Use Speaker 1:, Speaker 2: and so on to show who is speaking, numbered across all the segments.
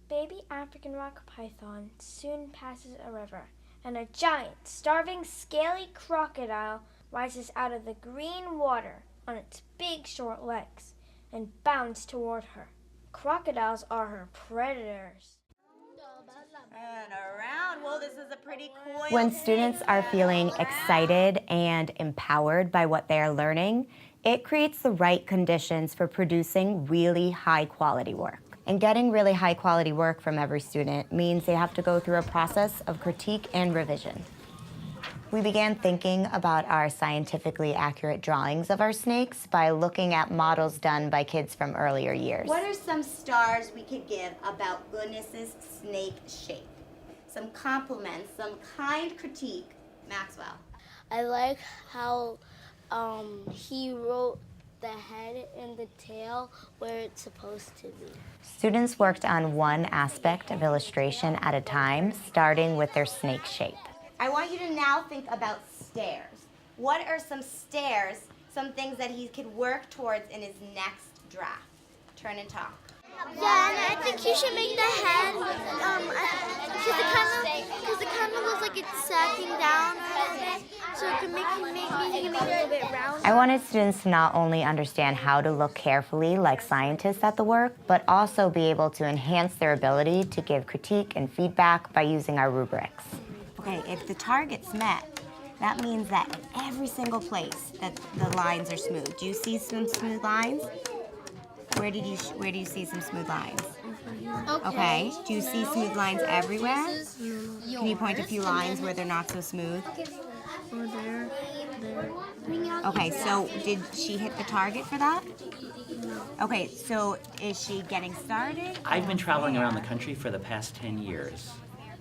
Speaker 1: baby African rock python soon passes a river, and a giant, starving, scaly crocodile rises out of the green water on its big, short legs and bounds toward her. Crocodiles are her predators.
Speaker 2: And around. Well, this is a pretty cool.
Speaker 3: When students are feeling excited and empowered by what they are learning, it creates the right conditions for producing really high-quality work. And getting really high-quality work from every student means they have to go through a process of critique and revision. We began thinking about our scientifically accurate drawings of our snakes by looking at models done by kids from earlier years.
Speaker 2: What are some stars we could give about Eunice's snake shape? Some compliments, some kind critique. Maxwell.
Speaker 4: I like how he wrote the head and the tail where it's supposed to be.
Speaker 3: Students worked on one aspect of illustration at a time, starting with their snake shape.
Speaker 2: I want you to now think about stairs. What are some stairs, some things that he could work towards in his next draft? Turn and talk.
Speaker 5: Yeah, and I think you should make the head, because it kind of looks like it's sagging down a little bit, so it can make it a little bit round.
Speaker 3: I wanted students to not only understand how to look carefully like scientists at the work, but also be able to enhance their ability to give critique and feedback by using our rubrics.
Speaker 2: Okay, if the target's met, that means that every single place that the lines are smooth. Do you see some smooth lines? Where do you see some smooth lines? Okay. Do you see smooth lines everywhere? Can you point a few lines where they're not so smooth?
Speaker 5: There.
Speaker 2: Okay, so did she hit the target for that? Okay, so is she getting started?
Speaker 6: I've been traveling around the country for the past 10 years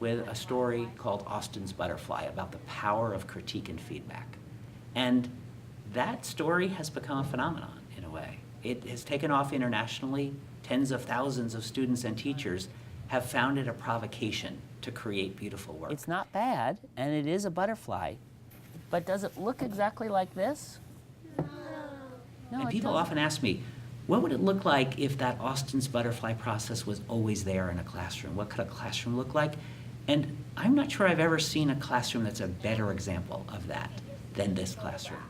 Speaker 6: with a story called Austin's Butterfly about the power of critique and feedback. And that story has become a phenomenon in a way. It has taken off internationally. Tens of thousands of students and teachers have found it a provocation to create beautiful work. It's not bad, and it is a butterfly, but does it look exactly like this? No, and people often ask me, what would it look like if that Austin's Butterfly process was always there in a classroom? What could a classroom look like? And I'm not sure I've ever seen a classroom that's a better example of that than this classroom.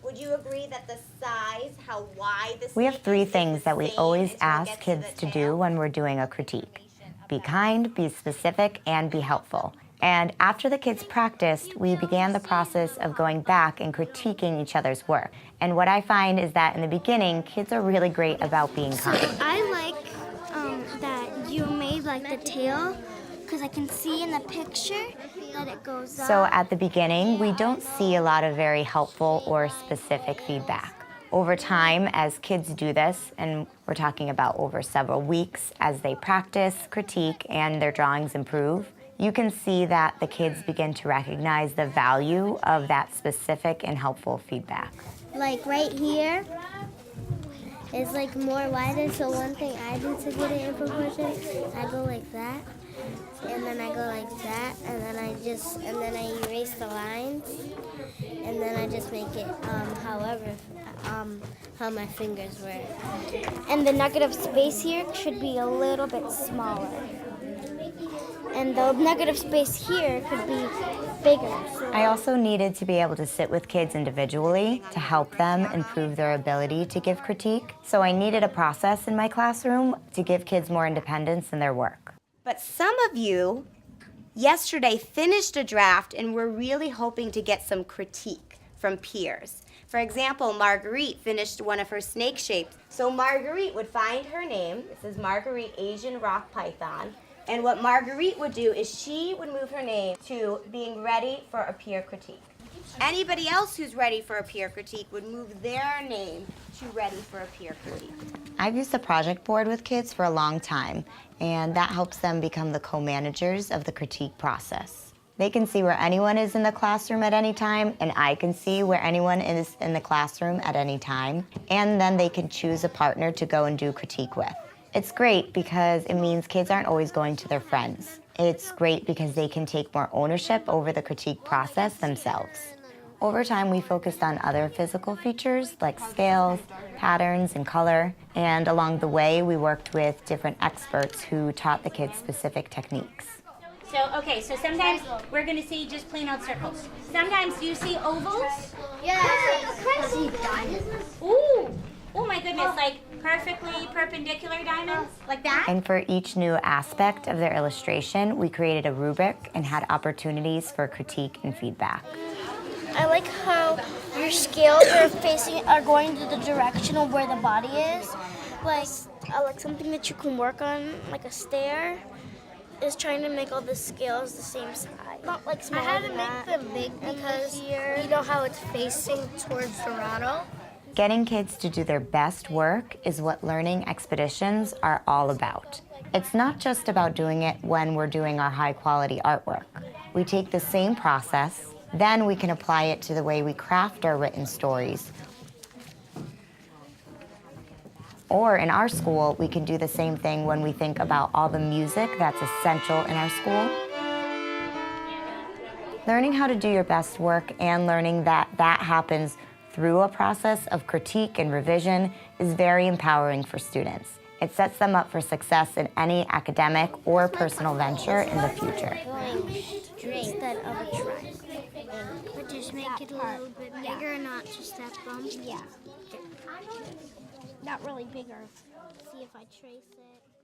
Speaker 2: Would you agree that the size, how wide the
Speaker 3: We have
Speaker 2: snake
Speaker 3: three
Speaker 2: is
Speaker 3: things that we
Speaker 2: the
Speaker 3: always
Speaker 2: same until it
Speaker 3: ask
Speaker 2: gets
Speaker 3: kids
Speaker 2: the
Speaker 3: to do
Speaker 2: tail?
Speaker 3: when we're doing a critique. Be kind, be specific, and be helpful. And after the kids practiced, we began the process of going back and critiquing each other's work. And what I find is that in the beginning, kids are really great about being kind.
Speaker 5: I like that you made like the tail, because I can see in the picture that it goes up.
Speaker 3: So at the beginning, we don't see a lot of very helpful or specific feedback. Over time, as kids do this, and we're talking about over several weeks, as they practice, critique, and their drawings improve, you can see that the kids begin to recognize the value of that specific and helpful feedback.
Speaker 5: Like right here is like more wider, so one thing I do to get it in proportion, I go like that, and then I go like that, and then I erase the lines, and then I just make it how my fingers were. And the nugget of space here should be a little bit smaller. And the negative space here could be bigger.
Speaker 3: I also needed to be able to sit with kids individually to help them improve their ability to give critique. So I needed a process in my classroom to give kids more independence in their work.
Speaker 2: But some of you yesterday finished a draft and were really hoping to get some critique from peers. For example, Marguerite finished one of her snake shapes. So Marguerite would find her name. This is Marguerite Asian Rock Python. And what Marguerite would do is she would move her name to being ready for a peer critique. Anybody else who's ready for a peer critique would move their name to ready for a peer critique.
Speaker 3: I've used the project board with kids for a long time, and that helps them become the co-managers of the critique process. They can see where anyone is in the classroom at any time, and I can see where anyone is in the classroom at any time, and then they can choose a partner to go and do critique with. It's great because it means kids aren't always going to their friends. It's great because they can take more ownership over the critique process themselves. Over time, we focused on other physical features like scales, patterns, and color. And along the way, we worked with different experts who taught the kids specific techniques.
Speaker 7: So sometimes we're going to see just plain old circles. Sometimes you see ovals.
Speaker 5: Yeah. I see diamonds.
Speaker 7: Ooh. Oh my goodness, like perfectly perpendicular diamonds, like that?
Speaker 3: And for each new aspect of their illustration, we created a rubric and had opportunities for critique and feedback.
Speaker 4: I like how your scales are going to the direction of where the body is. Like something that you can work on, like a stair, is trying to make all the scales the same size. Not like smaller.
Speaker 5: I had to
Speaker 4: than
Speaker 5: make
Speaker 4: that.
Speaker 5: them big because you know how it's facing towards Toronto?
Speaker 3: Getting kids to do their best work is what learning expeditions are all about. It's not just about doing it when we're doing our high-quality artwork. We take the same process, then we can apply it to the way we craft our written stories. Or in our school, we can do the same thing when we think about all the music that's essential in our school. Learning how to do your best work and learning that that happens through a process of critique and revision is very empowering for students. It sets them up for success in any academic or personal venture in the future.
Speaker 5: Instead of a triangle. But just make it a little bit bigger, not just that bump. Yeah. Not really bigger. See if I trace it.